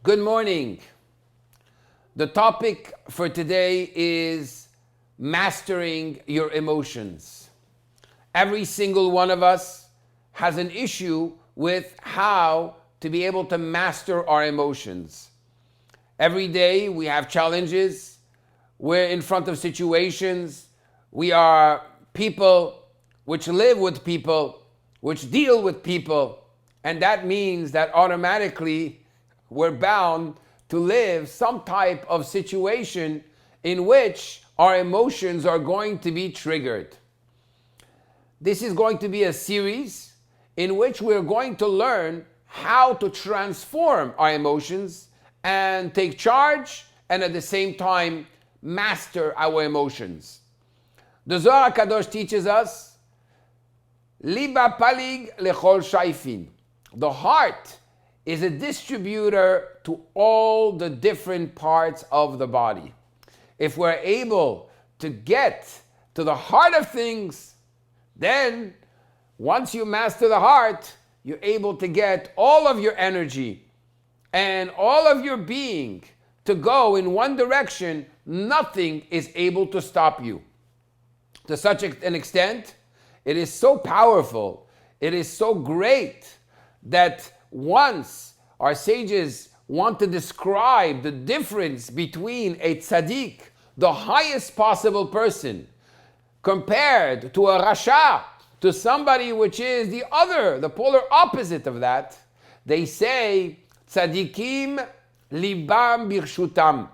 Good morning. The topic for today is mastering your emotions. Every single one of us has an issue with how to be able to master our emotions. Every day we have challenges. We're in front of situations. We are people which live with people, which deal with people. And that means that automatically we're bound to live some type of situation in which our emotions are going to be triggered. This is going to be a series in which we're going to learn how to transform our emotions and take charge and at the same time master our emotions. The Zohar HaKadosh teaches us, Liba palig lechol shaifin. The heart is a distributor to all the different parts of the body. If we're able to get to the heart of things, then once you master the heart, you're able to get all of your energy and all of your being to go in one direction. Nothing is able to stop you. To such an extent, it is so powerful, it is so great that once our sages want to describe the difference between a tzaddik, the highest possible person, compared to a rasha, to somebody which is the polar opposite of that, they say, tzaddikim libam birshutam.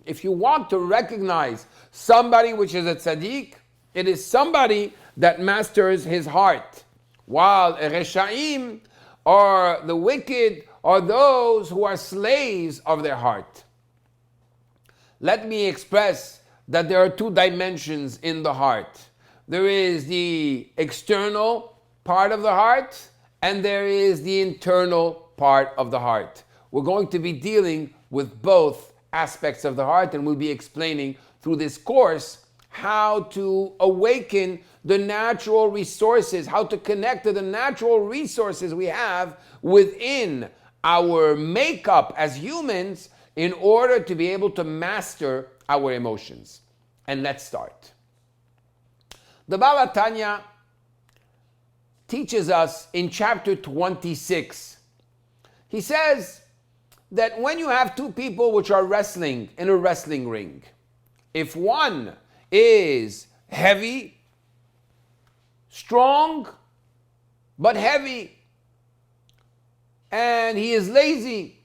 If you want to recognize somebody which is a tzaddik, it is somebody that masters his heart. While a reshaim, or the wicked, are those who are slaves of their heart. Let me express that there are two dimensions in the heart. There is the external part of the heart, and there is the internal part of the heart. We're going to be dealing with both aspects of the heart, and we'll be explaining through this course how to awaken the natural resources, how to connect to the natural resources we have within our makeup as humans in order to be able to master our emotions. And let's start. The Baal HaTanya teaches us in chapter 26. He says that when you have two people which are wrestling in a wrestling ring, if one is heavy, strong, but heavy, and he is lazy,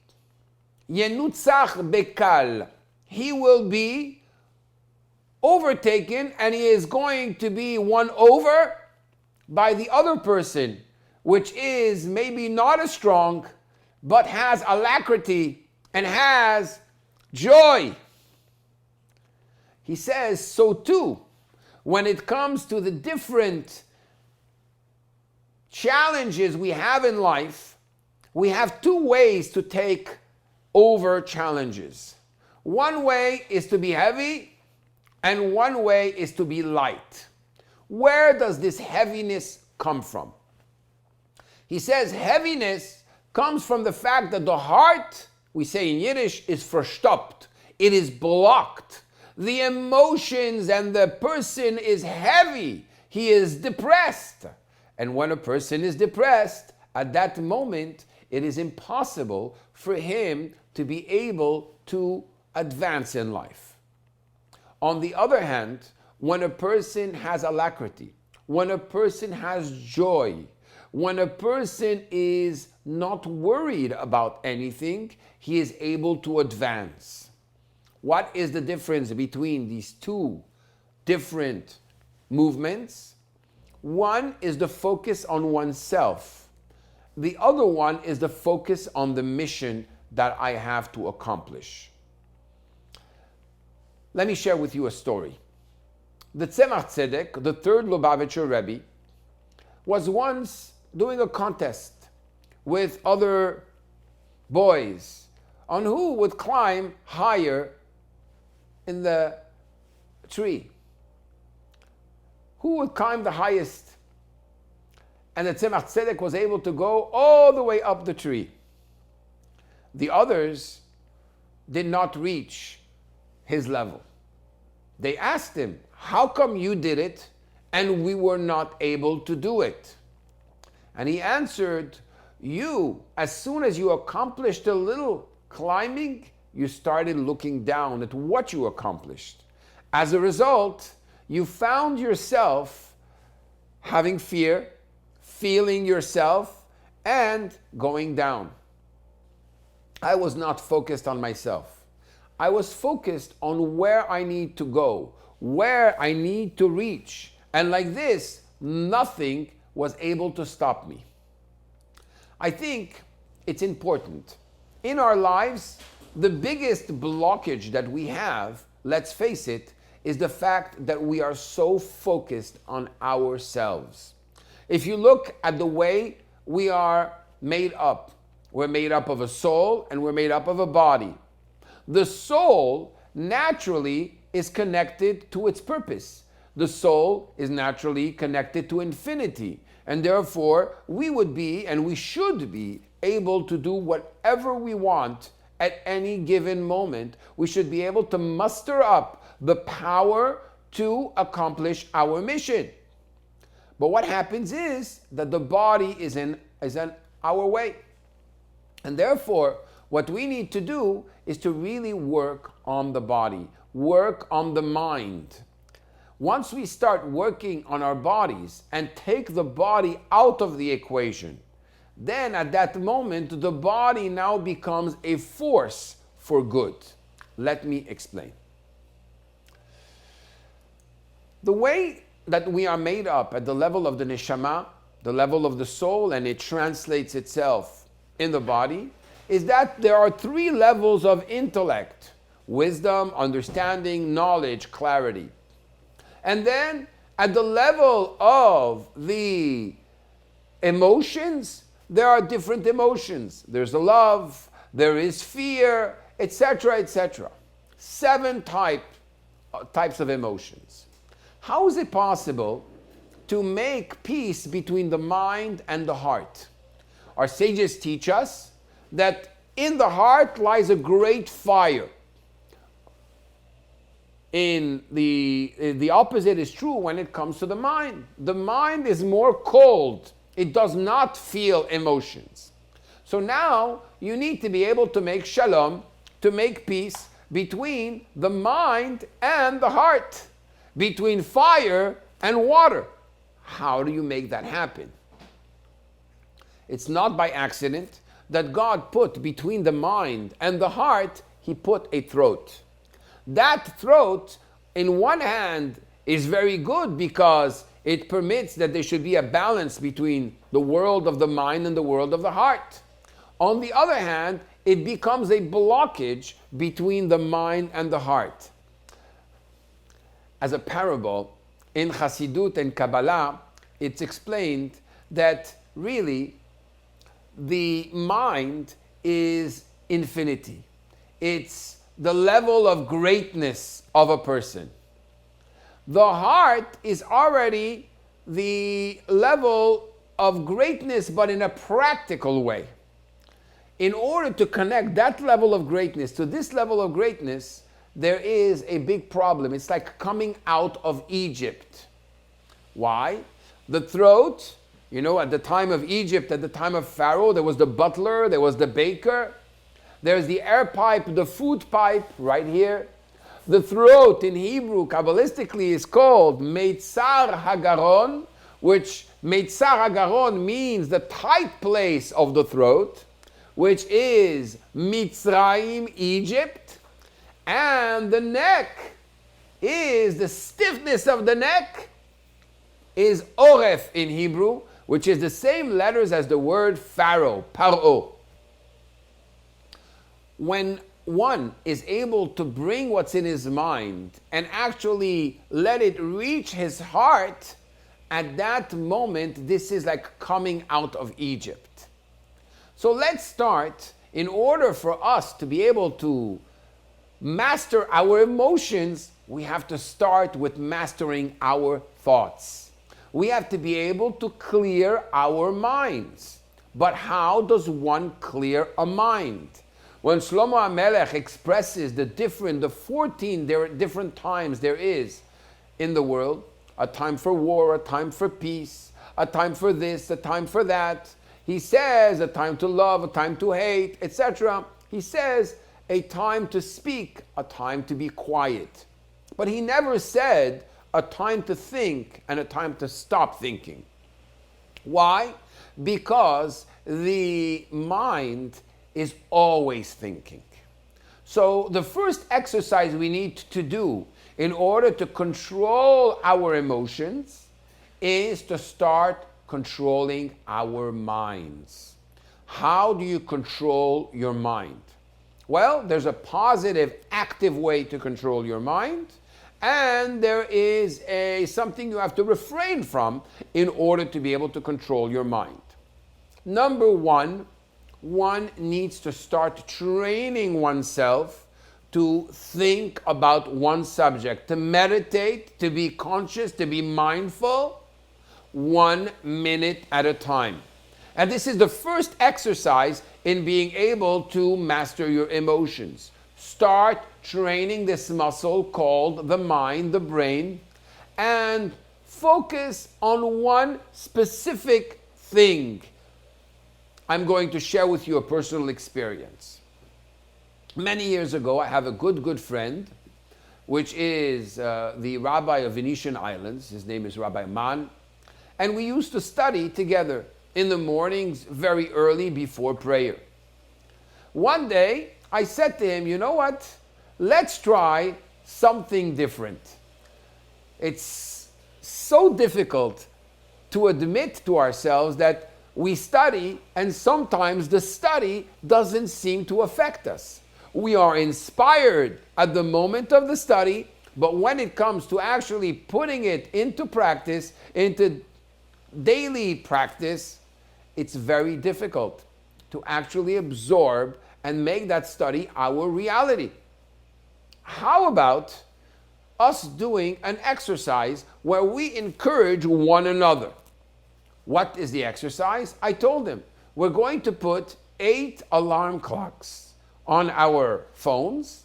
yenutzach bekal, he will be overtaken and he is going to be won over by the other person, which is maybe not as strong, but has alacrity and has joy. He says, so too, when it comes to the different challenges we have in life, we have two ways to take over challenges. One way is to be heavy, and one way is to be light. Where does this heaviness come from? He says heaviness comes from the fact that the heart, we say in Yiddish, is verstopft. It is blocked. The emotions and the person is heavy. He is depressed. And when a person is depressed, at that moment, it is impossible for him to be able to advance in life. On the other hand, when a person has alacrity, when a person has joy, when a person is not worried about anything, he is able to advance. What is the difference between these two different movements? One is the focus on oneself. The other one is the focus on the mission that I have to accomplish. Let me share with you a story. The Tzemach Tzedek, the third Lubavitcher Rebbe, was once doing a contest with other boys on who would climb higher in the tree. Who would climb the highest? And the Tzemach Tzedek was able to go all the way up the tree. The others did not reach his level. They asked him, how come you did it and we were not able to do it? And he answered, you, as soon as you accomplished a little climbing, you started looking down at what you accomplished. As a result, you found yourself having fear, feeling yourself, and going down. I was not focused on myself. I was focused on where I need to go, where I need to reach. And like this, nothing was able to stop me. I think it's important. In our lives, the biggest blockage that we have, let's face it, is the fact that we are so focused on ourselves. If you look at the way we are made up, we're made up of a soul and we're made up of a body. The soul naturally is connected to its purpose. The soul is naturally connected to infinity. And therefore, we would be, and we should be, able to do whatever we want at any given moment. We should be able to muster up the power to accomplish our mission. But what happens is that the body is in our way. And therefore, what we need to do is to really work on the body, work on the mind. Once we start working on our bodies and take the body out of the equation, then at that moment, the body now becomes a force for good. Let me explain. The way that we are made up at the level of the neshama, the level of the soul, and it translates itself in the body, is that there are 3 levels of intellect: wisdom, understanding, knowledge, clarity. And then at the level of the emotions, there are different emotions. There's the love, there is fear, etc., etc. 7 types of emotions. How is it possible to make peace between the mind and the heart? Our sages teach us that in the heart lies a great fire. The opposite is true when it comes to the mind. The mind is more cold. It does not feel emotions. So now you need to be able to make shalom, to make peace between the mind and the heart, between fire and water. How do you make that happen? It's not by accident that God put between the mind and the heart, He put a throat. That throat, in one hand, is very good because it permits that there should be a balance between the world of the mind and the world of the heart. On the other hand, it becomes a blockage between the mind and the heart. As a parable, in Chassidut and Kabbalah, it's explained that really the mind is infinity. It's the level of greatness of a person. The heart is already the level of greatness, but in a practical way. In order to connect that level of greatness to this level of greatness, there is a big problem. It's like coming out of Egypt. Why? The throat, at the time of Egypt, at the time of Pharaoh, there was the butler, there was the baker. There's the air pipe, the food pipe, right here. The throat in Hebrew, Kabbalistically, is called Meitzar Hagaron, which Meitzar Hagaron means the tight place of the throat, which is Mitzrayim, Egypt. And the neck is, the stiffness of the neck is Oref in Hebrew, which is the same letters as the word Pharaoh, Paro. When one is able to bring what's in his mind and actually let it reach his heart, at that moment, this is like coming out of Egypt. So let's start, in order for us to be able to master our emotions, we have to start with mastering our thoughts. We have to be able to clear our minds. But how does one clear a mind? When Shlomo HaMelech expresses the 14 different times there is in the world, a time for war, a time for peace, a time for this, a time for that. He says a time to love, a time to hate, etc. He says a time to speak, a time to be quiet. But he never said a time to think and a time to stop thinking. Why? Because the mind is always thinking. So the first exercise we need to do in order to control our emotions is to start controlling our minds. How do you control your mind? Well, there's a positive, active way to control your mind, and there is something you have to refrain from in order to be able to control your mind. Number one needs to start training oneself to think about one subject, to meditate, to be conscious, to be mindful, 1 minute at a time. And this is the first exercise in being able to master your emotions. Start training this muscle called the mind, the brain, and focus on one specific thing. I'm going to share with you a personal experience. Many years ago, I have a good friend, which is the rabbi of Venetian Islands. His name is Rabbi Amar. And we used to study together in the mornings very early before prayer. One day, I said to him, you know what? Let's try something different. It's so difficult to admit to ourselves that we study, and sometimes the study doesn't seem to affect us. We are inspired at the moment of the study, but when it comes to actually putting it into practice, into daily practice, it's very difficult to actually absorb and make that study our reality. How about us doing an exercise where we encourage one another? What is the exercise? I told him, we're going to put 8 alarm clocks on our phones,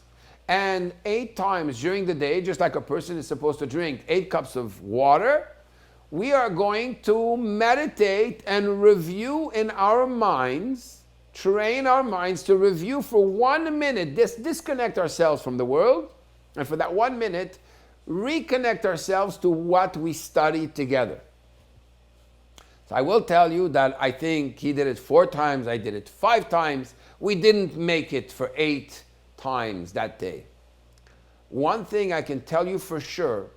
and 8 times during the day, just like a person is supposed to drink 8 cups of water, we are going to meditate and review in our minds, train our minds to review for 1 minute, disconnect ourselves from the world, and for that 1 minute, reconnect ourselves to what we studied together. So I will tell you that I think he did it 4 times, I did it 5 times. We didn't make it for 8 times that day. One thing I can tell you for sure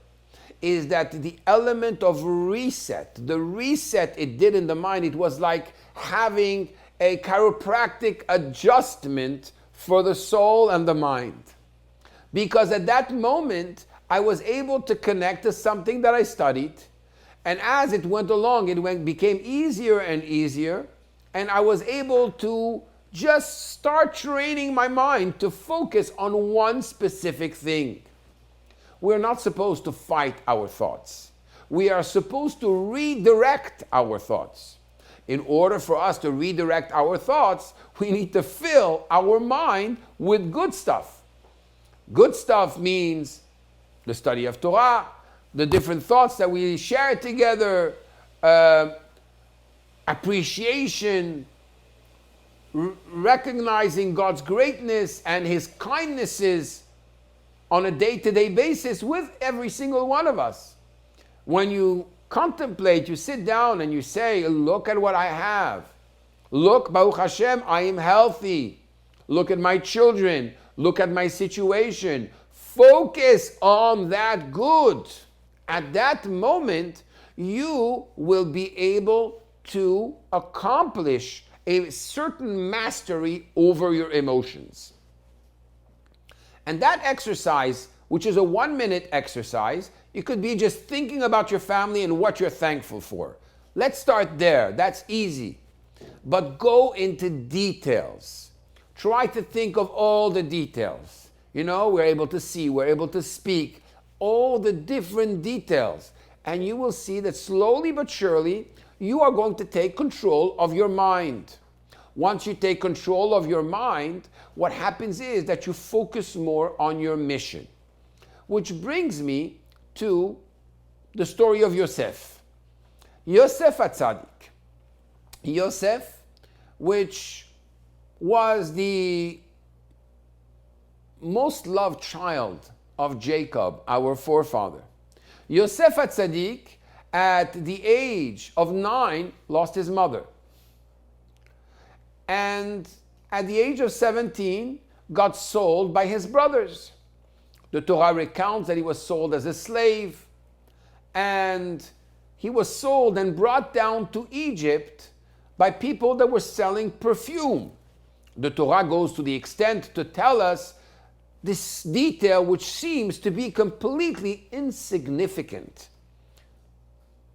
is that the element of reset, the reset it did in the mind, it was like having a chiropractic adjustment for the soul and the mind. Because at that moment, I was able to connect to something that I studied, and as it went along, became easier and easier, and I was able to just start training my mind to focus on one specific thing. We're not supposed to fight our thoughts. We are supposed to redirect our thoughts. In order for us to redirect our thoughts, we need to fill our mind with good stuff. Good stuff means the study of Torah, the different thoughts that we share together, appreciation, recognizing God's greatness and His kindnesses on a day-to-day basis with every single one of us. When you contemplate, you sit down and you say, look at what I have. Look, Baruch Hashem, I am healthy. Look at my children. Look at my situation. Focus on that good. At that moment, you will be able to accomplish a certain mastery over your emotions. And that exercise, which is a 1 minute exercise, it could be just thinking about your family and what you're thankful for. Let's start there. That's easy. But go into details. Try to think of all the details. You know, we're able to see, we're able to speak, all the different details. And you will see that slowly but surely, you are going to take control of your mind. Once you take control of your mind, what happens is that you focus more on your mission. Which brings me to the story of Yosef. Yosef HaTzadik. Yosef, which was the most loved child of Jacob, our forefather. Yosef HaTzadik, at the age of 9, lost his mother. And at the age of 17, got sold by his brothers. The Torah recounts that he was sold as a slave, and he was sold and brought down to Egypt by people that were selling perfume. The Torah goes to the extent to tell us this detail, which seems to be completely insignificant.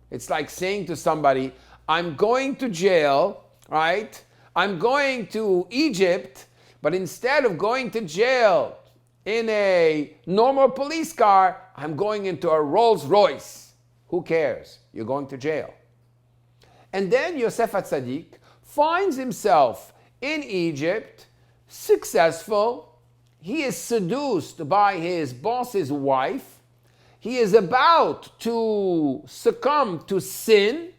It's like saying to somebody, I'm going to jail, right? I'm going to Egypt, but instead of going to jail in a normal police car, I'm going into a Rolls Royce. Who cares? You're going to jail. And then Yosef HaTzadik finds himself in Egypt, successful. He is seduced by his boss's wife. He is about to succumb to sin,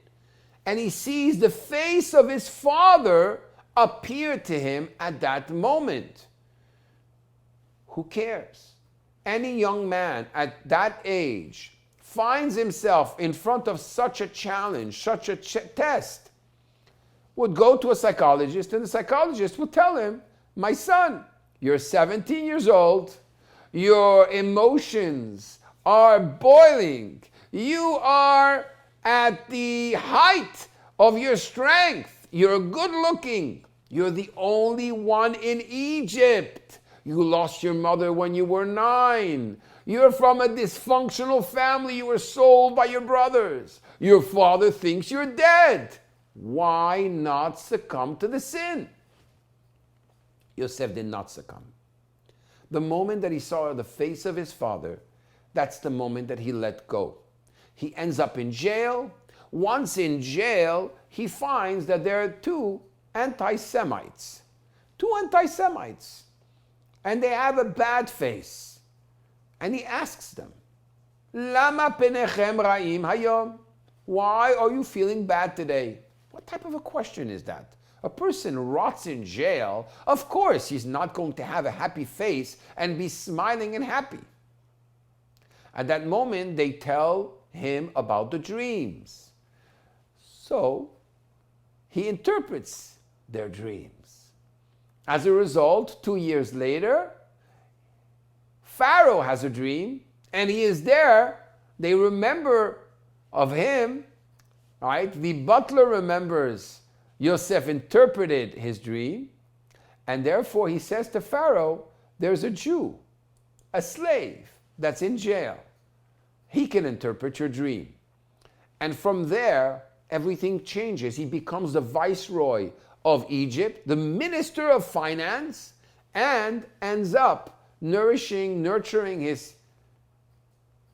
and he sees the face of his father appear to him at that moment. Who cares? Any young man at that age finds himself in front of such a challenge, such a test, would go to a psychologist, and the psychologist would tell him, my son, you're 17 years old, your emotions are boiling, you are at the height of your strength, you're good looking, you're the only one in Egypt, you lost your mother when you were 9, you're from a dysfunctional family, you were sold by your brothers, your father thinks you're dead. Why not succumb to the sin? Yosef did not succumb. The moment that he saw the face of his father, that's the moment that he let go. He ends up in jail. Once in jail, he finds that there are two anti-Semites. And they have a bad face. And he asks them, Lama penechem ra'im hayom? Why are you feeling bad today? What type of a question is that? A person rots in jail, of course he's not going to have a happy face and be smiling and happy. At that moment, they tell him about the dreams. So, he interprets their dreams. As a result, 2 years later, Pharaoh has a dream, and he is there. They remember of him, right? The butler remembers Yosef interpreted his dream, and therefore he says to Pharaoh, there's a Jew, a slave, that's in jail. He can interpret your dream. And from there, everything changes. He becomes the viceroy of Egypt, the minister of finance, and ends up nurturing his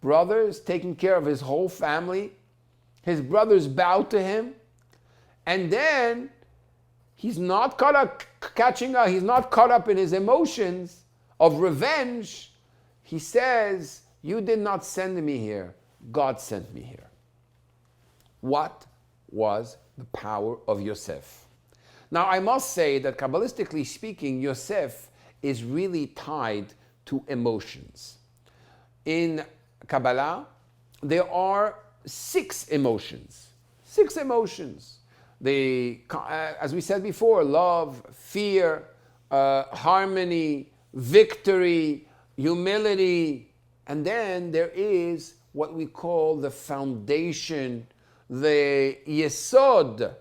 brothers, taking care of his whole family. His brothers bow to him. And then he's not caught up in his emotions of revenge. He says, you did not send me here. God sent me here. What was the power of Yosef? Now, I must say that Kabbalistically speaking, Yosef is really tied to emotions. In Kabbalah, there are 6 emotions. 6 emotions. As we said before, love, fear, harmony, victory, humility, and then there is what we call the foundation, the yesod,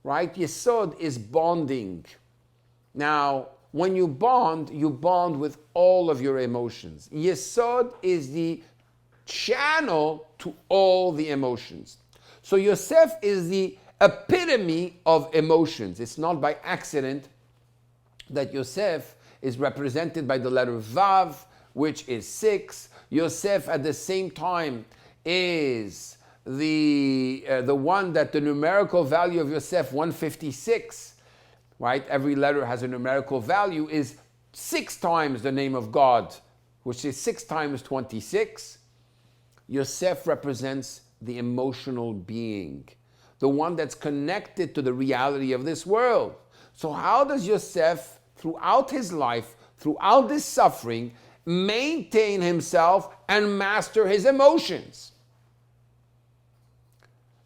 right? Yesod is bonding. Now, when you bond with all of your emotions. Yesod is the channel to all the emotions. So Yosef is the epitome of emotions. It's not by accident that Yosef is represented by the letter Vav, which is 6. Yosef at the same time is the one that the numerical value of Yosef, 156, right? Every letter has a numerical value, is 6 times the name of God, which is 6 times 26. Yosef represents the emotional being, the one that's connected to the reality of this world. So how does Yosef, throughout his life, throughout this suffering, maintain himself and master his emotions?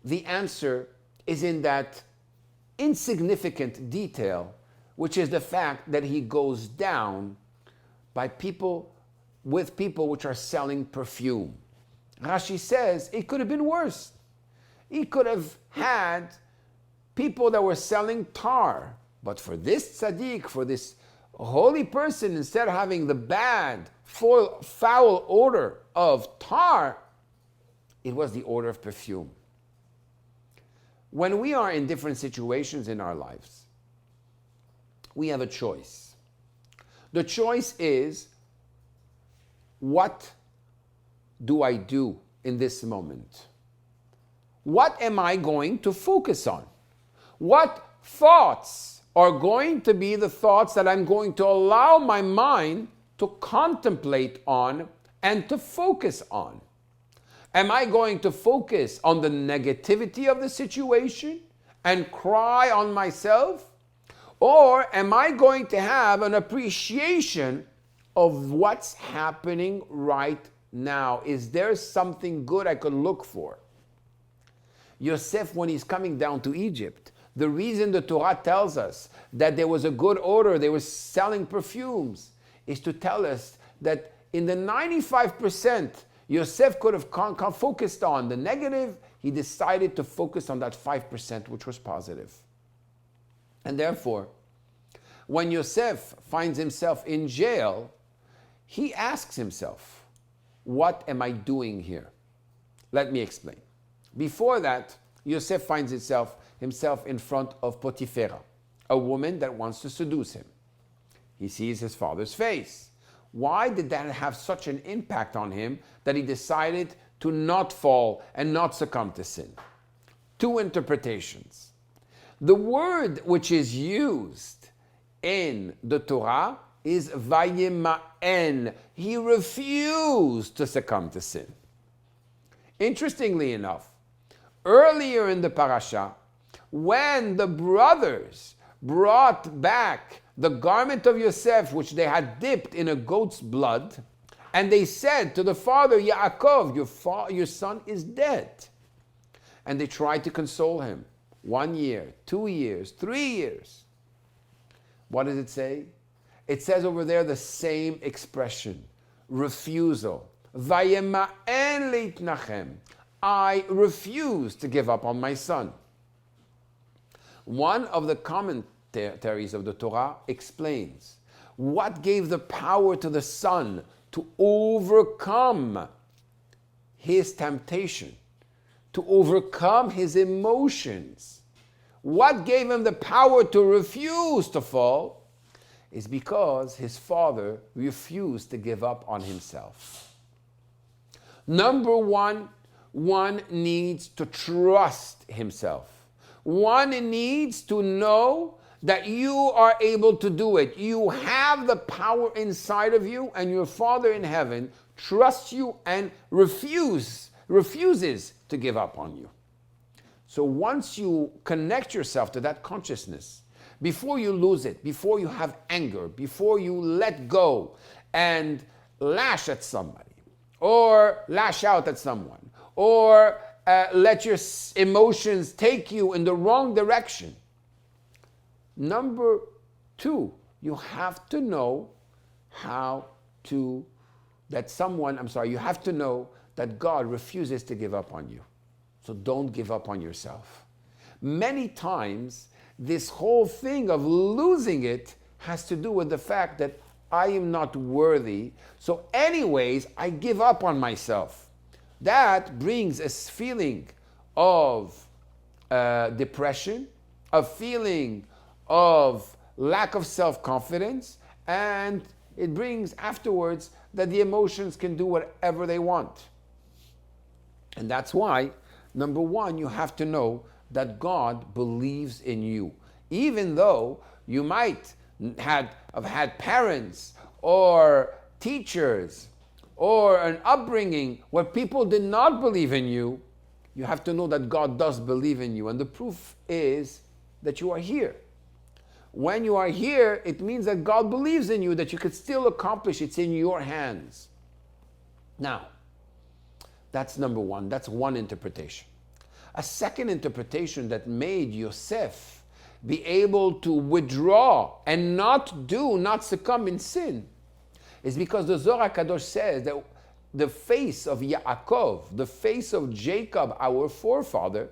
The answer is in that insignificant detail, which is the fact that he goes down with people which are selling perfume. Rashi says it could have been worse. He could have had people that were selling tar. But for this tzaddik, for this holy person, instead of having the bad, foul odor of tar, it was the odor of perfume. When we are in different situations in our lives, we have a choice. The choice is, what do I do in this moment? What am I going to focus on? What thoughts are going to be the thoughts that I'm going to allow my mind to contemplate on and to focus on? Am I going to focus on the negativity of the situation and cry on myself? Or am I going to have an appreciation of what's happening right now? Is there something good I could look for? Yosef, when he's coming down to Egypt, the reason the Torah tells us that there was a good odor, they were selling perfumes, is to tell us that in the 95%, Yosef could have focused on the negative. He decided to focus on that 5%, which was positive. And therefore, when Yosef finds himself in jail, he asks himself, what am I doing here? Let me explain. Before that, Yosef finds himself in front of Potiphera, a woman that wants to seduce him. He sees his father's face. Why did that have such an impact on him that he decided to not fall and not succumb to sin? 2 interpretations. The word which is used in the Torah is vayema'en. He refused to succumb to sin. Interestingly enough, earlier in the parasha, when the brothers brought back the garment of Yosef, which they had dipped in a goat's blood, and they said to the father, Yaakov, your son is dead. And they tried to console him. 1 year, 2 years, 3 years. What does it say? It says over there the same expression, refusal. Vayema'en leitnachem. I refuse to give up on my son. One of the commentaries of the Torah explains what gave the power to the son to overcome his temptation, to overcome his emotions. What gave him the power to refuse to fall is because his father refused to give up on himself. Number one needs to trust himself. One needs to know that you are able to do it. You have the power inside of you, and your Father in heaven trusts you and refuses to give up on you. So once you connect yourself to that consciousness, before you lose it, before you have anger, before you let go and lash at somebody, or lash out at someone, or let your emotions take you in the wrong direction. Number 2, you have to know you have to know that God refuses to give up on you. So don't give up on yourself. Many times, this whole thing of losing it has to do with the fact that I am not worthy. So anyways, I give up on myself. That brings a feeling of depression, a feeling of lack of self-confidence, and it brings afterwards that the emotions can do whatever they want. And that's why, number 1, you have to know that God believes in you. Even though you might have had parents or teachers or an upbringing where people did not believe in you, you have to know that God does believe in you. And the proof is that you are here. When you are here, it means that God believes in you, that you could still accomplish. It's in your hands. Now, that's number one. That's one interpretation. A second interpretation that made Yosef be able to withdraw and not succumb in sin is because the Zohar HaKadosh says that the face of Yaakov, the face of Jacob, our forefather,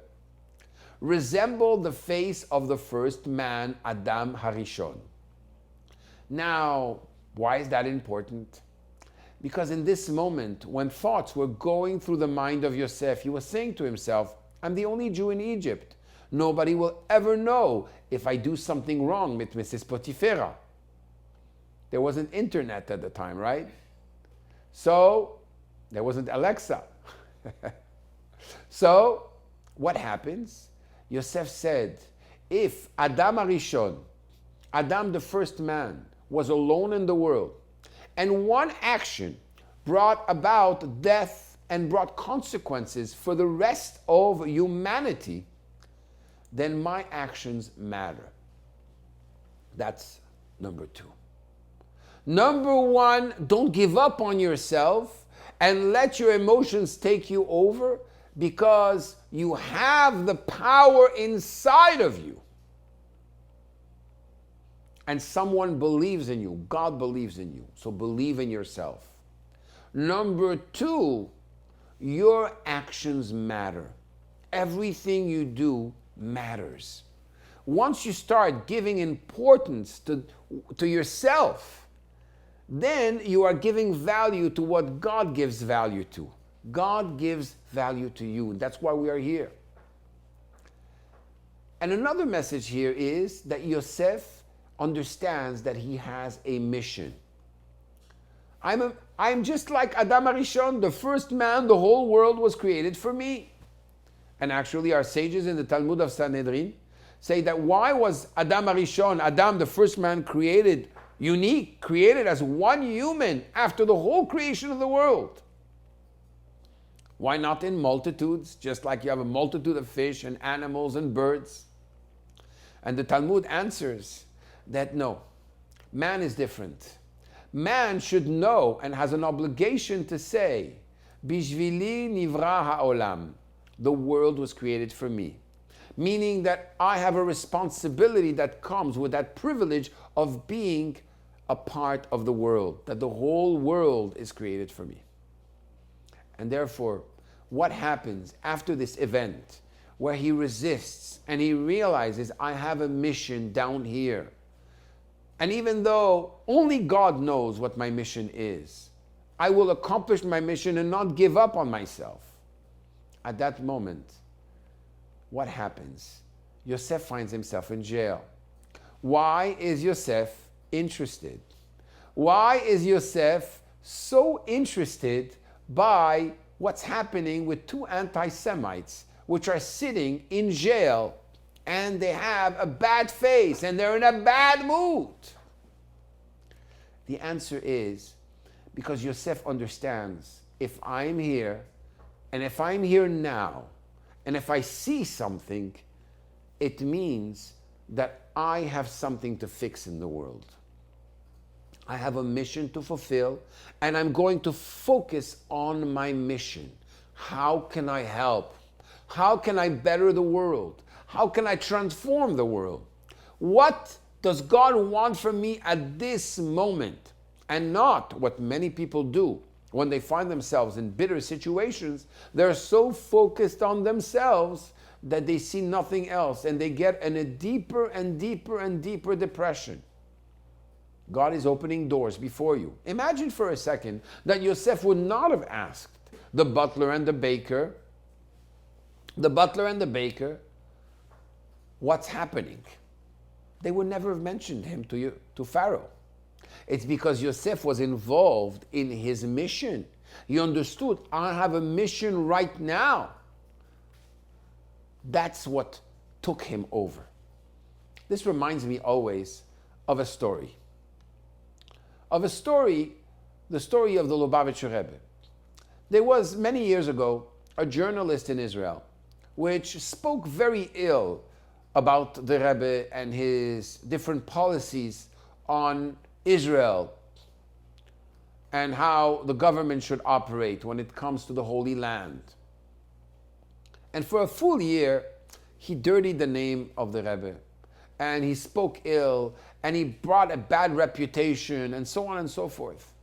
resembled the face of the first man, Adam Harishon. Now, why is that important? Because in this moment, when thoughts were going through the mind of Yosef, he was saying to himself, I'm the only Jew in Egypt. Nobody will ever know if I do something wrong with Mrs. Potifera. There wasn't internet at the time, right? So, there wasn't Alexa. So, what happens? Yosef said, if Adam Arishon, Adam the first man, was alone in the world, and one action brought about death and brought consequences for the rest of humanity, then my actions matter. That's number two. Number one, don't give up on yourself and let your emotions take you over, because you have the power inside of you. And someone believes in you. God believes in you. So believe in yourself. Number two, your actions matter. Everything you do matters. Once you start giving importance to yourself, then you are giving value to what God gives value to. God gives value to you. That's why we are here. And another message here is that Yosef understands that he has a mission. I'm just like Adam Arishon, the first man, the whole world was created for me. And actually our sages in the Talmud of Sanhedrin say that why was Adam Arishon, Adam the first man, created unique, created as one human after the whole creation of the world? Why not in multitudes, just like you have a multitude of fish and animals and birds? And the Talmud answers that no, man is different. Man should know and has an obligation to say, Bishvili nivra ha'olam, the world was created for me. Meaning that I have a responsibility that comes with that privilege of being a part of the world, that the whole world is created for me. And therefore, what happens after this event where he resists and he realizes, I have a mission down here. And even though only God knows what my mission is, I will accomplish my mission and not give up on myself. At that moment, what happens? Yosef finds himself in jail. Why is Yosef interested? Why is Yosef so interested by what's happening with two anti-Semites which are sitting in jail and they have a bad face and they're in a bad mood? The answer is because Yosef understands, if I'm here and if I'm here now and if I see something, it means that I have something to fix in the world. I have a mission to fulfill, and I'm going to focus on my mission. How can I help? How can I better the world? How can I transform the world? What does God want from me at this moment? And not what many people do when they find themselves in bitter situations. They're so focused on themselves that they see nothing else, and they get in a deeper and deeper and deeper depression. God is opening doors before you. Imagine for a second that Yosef would not have asked the butler and the baker, what's happening? They would never have mentioned him to Pharaoh. It's because Yosef was involved in his mission. He understood, I have a mission right now. That's what took him over. This reminds me always of a story. The story of the Lubavitcher Rebbe. There was, many years ago, a journalist in Israel which spoke very ill about the Rebbe and his different policies on Israel and how the government should operate when it comes to the Holy Land. And for a full year, he dirtied the name of the Rebbe, and he spoke ill, and he brought a bad reputation, and so on and so forth.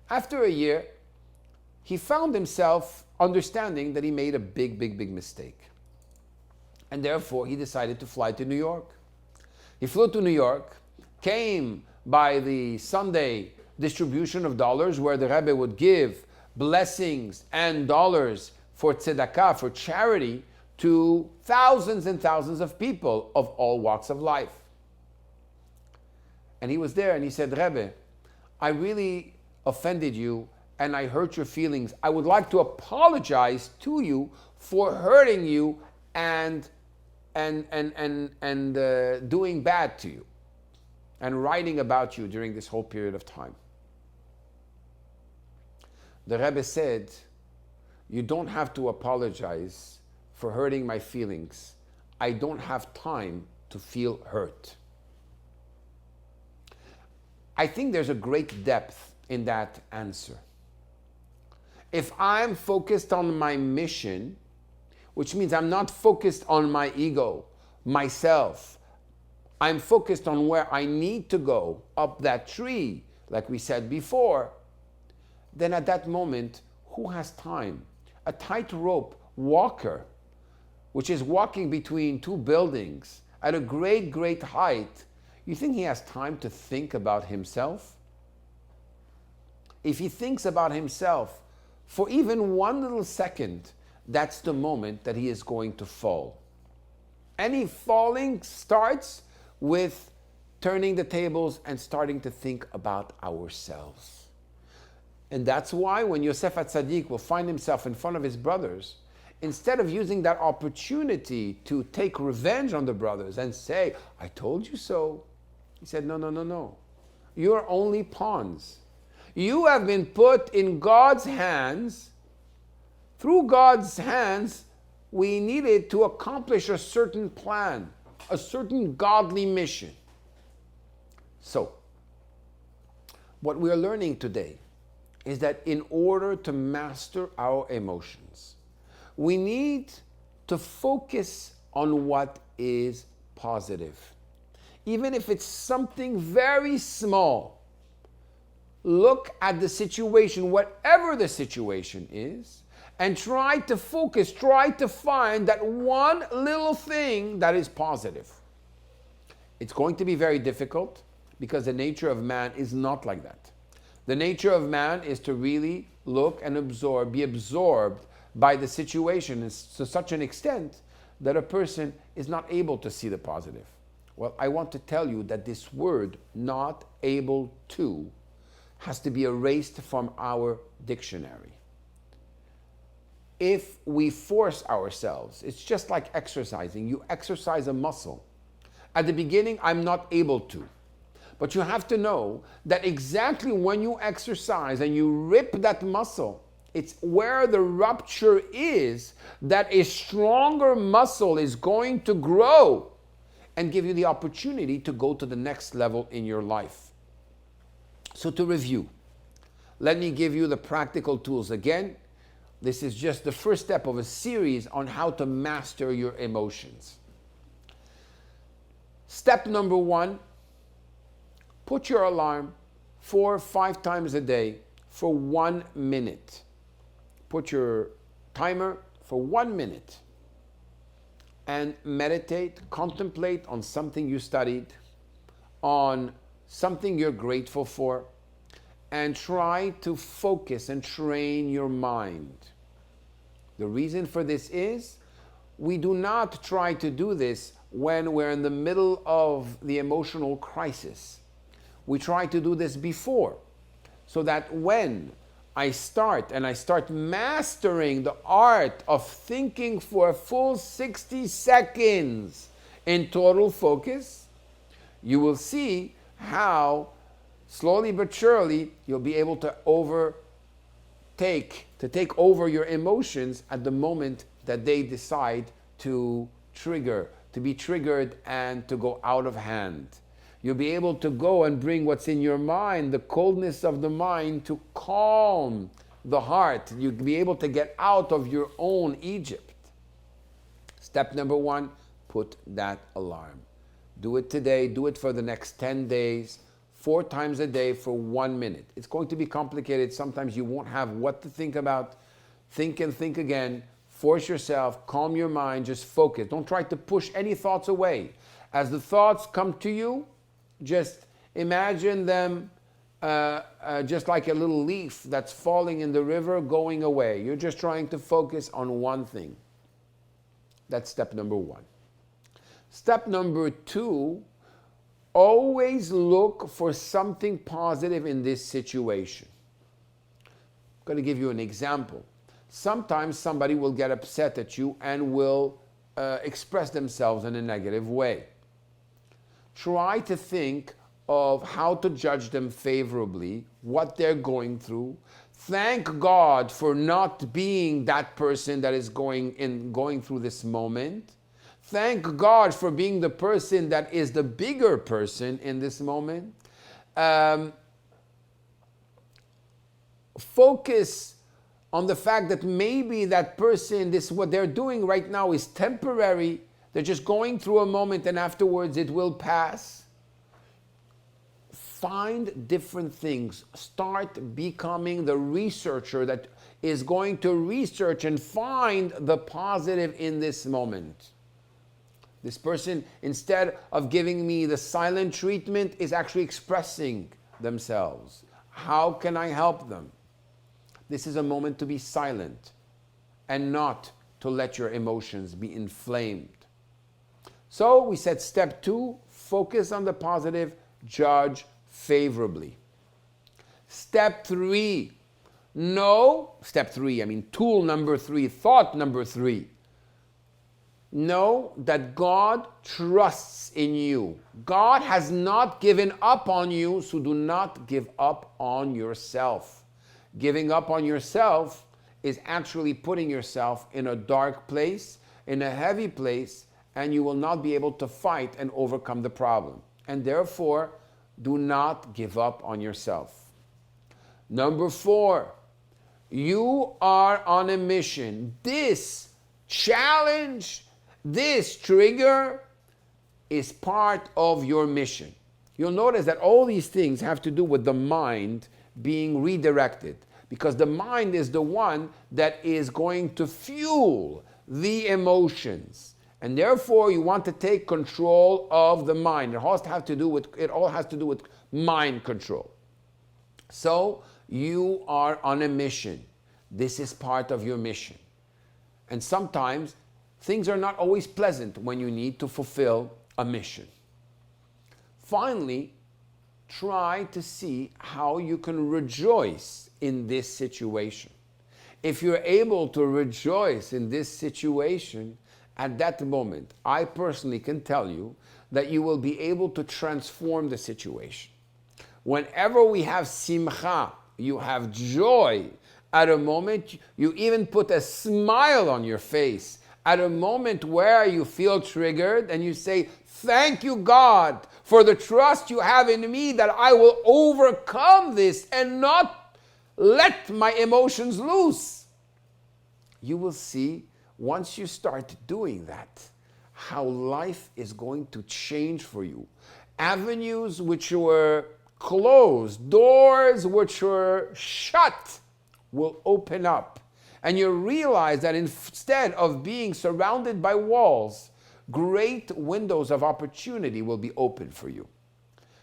After a year, he found himself understanding that he made a big mistake. And therefore, he decided to fly to New York. He flew to New York, came by the Sunday distribution of dollars, where the Rebbe would give blessings and dollars for tzedakah, for charity, to thousands and thousands of people of all walks of life. And he was there and he said, Rebbe, I really offended you and I hurt your feelings. I would like to apologize to you for hurting you and doing bad to you and writing about you during this whole period of time. The Rebbe said, you don't have to apologize for hurting my feelings. I don't have time to feel hurt. I think there's a great depth in that answer. If I'm focused on my mission, which means I'm not focused on my ego, myself, I'm focused on where I need to go, up that tree, like we said before, then at that moment, who has time? A tightrope walker, which is walking between two buildings at a great height, you think he has time to think about himself? If he thinks about himself for even one little second, that's the moment that he is going to fall. Any falling starts with turning the tables and starting to think about ourselves. And that's why when Yosef HaTzadik will find himself in front of his brothers, instead of using that opportunity to take revenge on the brothers and say, I told you so, he said, no. You're only pawns. You have been put in God's hands. Through God's hands, we needed to accomplish a certain plan, a certain godly mission. So, what we are learning today is that in order to master our emotions, we need to focus on what is positive. Even if it's something very small, look at the situation, whatever the situation is, and try to focus, try to find that one little thing that is positive. It's going to be very difficult because the nature of man is not like that. The nature of man is to really look and absorb, be absorbed by the situation to such an extent that a person is not able to see the positive. Well, I want to tell you that this word, not able to, has to be erased from our dictionary. If we force ourselves, it's just like exercising. You exercise a muscle. At the beginning, I'm not able to. But you have to know that exactly when you exercise and you rip that muscle, it's where the rupture is that a stronger muscle is going to grow and give you the opportunity to go to the next level in your life. So to review, let me give you the practical tools again. This is just the first step of a series on how to master your emotions. Step number 1, put your alarm 4 or 5 times a day for 1 minute. Put your timer for 1 minute and meditate, contemplate on something you studied, on something you're grateful for, and try to focus and train your mind. The reason for this is we do not try to do this when we're in the middle of the emotional crisis. We try to do this before, so that when I start mastering the art of thinking for a full 60 seconds in total focus, you will see how slowly but surely you'll be able to take over your emotions at the moment that they decide to be triggered and to go out of hand. You'll be able to go and bring what's in your mind, the coldness of the mind, to calm the heart. You'll be able to get out of your own Egypt. Step number 1, put that alarm. Do it today, do it for the next 10 days, 4 times a day for 1 minute. It's going to be complicated. Sometimes you won't have what to think about. Think and think again. Force yourself, calm your mind, just focus. Don't try to push any thoughts away. As the thoughts come to you, just imagine them just like a little leaf that's falling in the river going away. You're just trying to focus on one thing. That's step number 1. Step number 2, always look for something positive in this situation. I'm going to give you an example. Sometimes somebody will get upset at you and will express themselves in a negative way. Try to think of how to judge them favorably, what they're going through. Thank God for not being that person that is going through this moment. Thank God for being the person that is the bigger person in this moment. Focus on the fact that maybe that person, what they're doing right now is temporary. They're just going through a moment and afterwards it will pass. Find different things. Start becoming the researcher that is going to research and find the positive in this moment. This person, instead of giving me the silent treatment, is actually expressing themselves. How can I help them? This is a moment to be silent and not to let your emotions be inflamed. So we said step 2, focus on the positive, judge favorably. Step 3, tool number 3, thought number 3. Know that God trusts in you. God has not given up on you, so do not give up on yourself. Giving up on yourself is actually putting yourself in a dark place, in a heavy place, and you will not be able to fight and overcome the problem. And therefore, do not give up on yourself. Number 4, you are on a mission. This challenge, this trigger is part of your mission. You'll notice that all these things have to do with the mind being redirected, because the mind is the one that is going to fuel the emotions. And therefore, you want to take control of the mind. It all has to do with mind control. So, you are on a mission. This is part of your mission. And sometimes, things are not always pleasant when you need to fulfill a mission. Finally, try to see how you can rejoice in this situation. If you're able to rejoice in this situation, at that moment, I personally can tell you that you will be able to transform the situation. Whenever we have simcha, you have joy, at a moment, you even put a smile on your face. At a moment where you feel triggered and you say, thank you, God, for the trust you have in me that I will overcome this and not let my emotions loose. You will see, once you start doing that, how life is going to change for you. Avenues which were closed, doors which were shut, will open up. And you realize that instead of being surrounded by walls, great windows of opportunity will be open for you.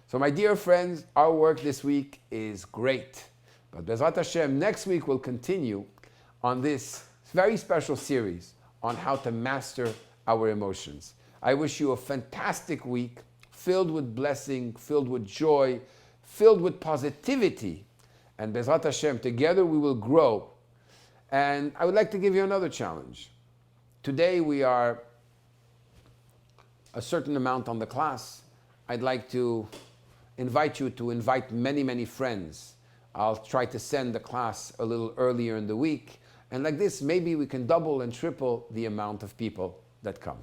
So my dear friends, our work this week is great. But Bezrat Hashem, next week we'll continue on this very special series on how to master our emotions. I wish you a fantastic week, filled with blessing, filled with joy, filled with positivity. And Bezrat Hashem, together we will grow. And I would like to give you another challenge. Today we are a certain amount on the class, I'd like to invite you to invite many, many friends. I'll try to send the class a little earlier in the week. And like this, maybe we can double and triple the amount of people that come.